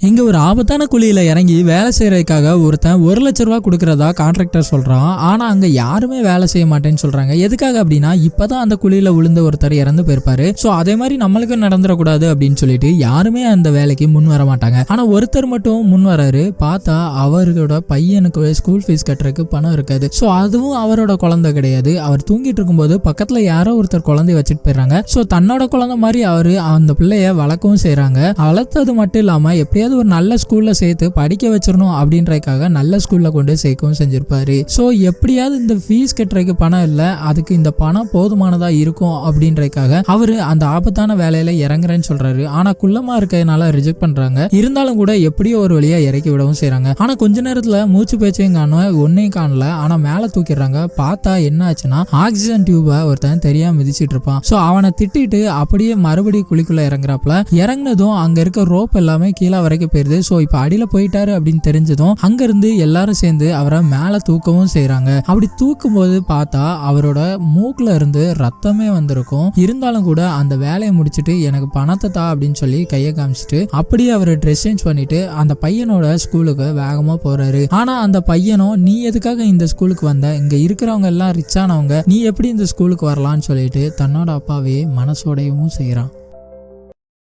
இங்க ஒரு ஆபத்தான குழியில இறங்கி வேலை செய்யறதுக்காக ஒருத்தன் 1,00,000 ரூபாய் கொடுக்கறதா கான்ட்ராக்டர் சொல்றான். ஆனா அங்க யாருமே வேலை செய்ய மாட்டேன்னு சொல்றாங்க. எதுக்காக அப்படின்னா இப்பதான் அந்த குழியில விழுந்த ஒருத்தர் இறந்து போயிருப்பாரு. சோ அதே மாதிரி நம்மளுக்கு நடந்துடக்கூடாது அப்படின்னு சொல்லிட்டு யாருமே அந்த வேலைக்கு முன் வர மாட்டாங்க. ஆனா ஒருத்தர் மட்டும் முன் வராரு. பார்த்தா அவரோட பையனுக்கு ஸ்கூல் ஃபீஸ் கட்டுறதுக்கு பணம் இருக்காது. சோ அதுவும் அவரோட குழந்தை கிடையாது. அவர் தூங்கிட்டு இருக்கும்போது பக்கத்துல யாரோ ஒருத்தர் குழந்தைய வச்சுட்டு போயிடுறாங்க. சோ தன்னோட குழந்தை மாதிரி அவரு அந்த பிள்ளைய வளர்க்கவும் செய்யறாங்க. வளர்த்தது மட்டும் இல்லாம எப்படியாவது ஒரு நல்ல ஸ்கூல்ல சேர்த்து படிக்க வச்சிடணும் அப்படின்றதுக்காக நல்ல ஸ்கூல்ல கொண்டு சேர்க்கவும் செஞ்சிருப்பாரு. சோ எப்படியாவது இந்த ஃபீஸ் கட்டுறதுக்கு பணம் இல்ல, அதுக்கு இந்த பணம் போதுமானதா இருக்கும் அப்படின்றதுக்காக அவரு அந்த ஆபத்தான வேலையில இறங்குறேன்னு சொல்றாரு. ஆனா குள்ளமா இருக்கிறதுனால ரிஜெக்ட் பண்றாங்க. இருந்தாலும் கூட எப்படியோ ஒரு வழியா இறக்கி விடவும் செய்யறாங்க. ஆனா கொஞ்ச நேரத்துல மூச்சு பேச்சையும் காணும், ஒன்னையும் காணல. ஆனா மேல தூக்கிடுறாங்க. பார்த்தா என்ன ஆச்சுன்னா ஆக்சிஜன் டியூப ஒருத்தன் தெரியாம மிதிச்சிட்டு இருப்பான். சோ அவனை திட்டிட்டு அப்படியே மறுபடியும் குழிக்குள்ள இறங்குறாப்ல. இறங்குனதும் அங்க இருக்க ரோப் எல்லாமே கீழே வரைக்கும் போயிருது. சோ இப்ப அடியில போயிட்டாரு அப்படின்னு தெரிஞ்சதும் அங்க இருந்து எல்லாரும் சேர்ந்து அவரை மேல தூக்கவும் செய்யறாங்க. அப்படி தூக்கும் போது பார்த்தா அவரோட மூக்குல இருந்து ரத்தமே வந்திருக்கும். இருந்தாலும் கூட அந்த வேலையை முடிச்சுட்டு எனக்கு பணத்தை தா அப்படின்னு சொல்லி கையை காமிச்சிட்டு அப்படியே அவர் ட்ரெஸ் சேஞ்ச் பண்ணிட்டு அந்த பையனோட ஸ்கூலுக்கு வேகமா போறாரு. ஆனா அந்த பையனும் நீ எதுக்காக இந்த ஸ்கூலுக்கு வந்த, இங்க இருக்கிறவங்க எல்லாம் ரிச்சானவங்க, நீ எப்படி இந்த ஸ்கூலுக்கு வரலாம்னு சொல்லிட்டு தன்னோட அப்பாவே மனசோடையவும் செய்யறான்.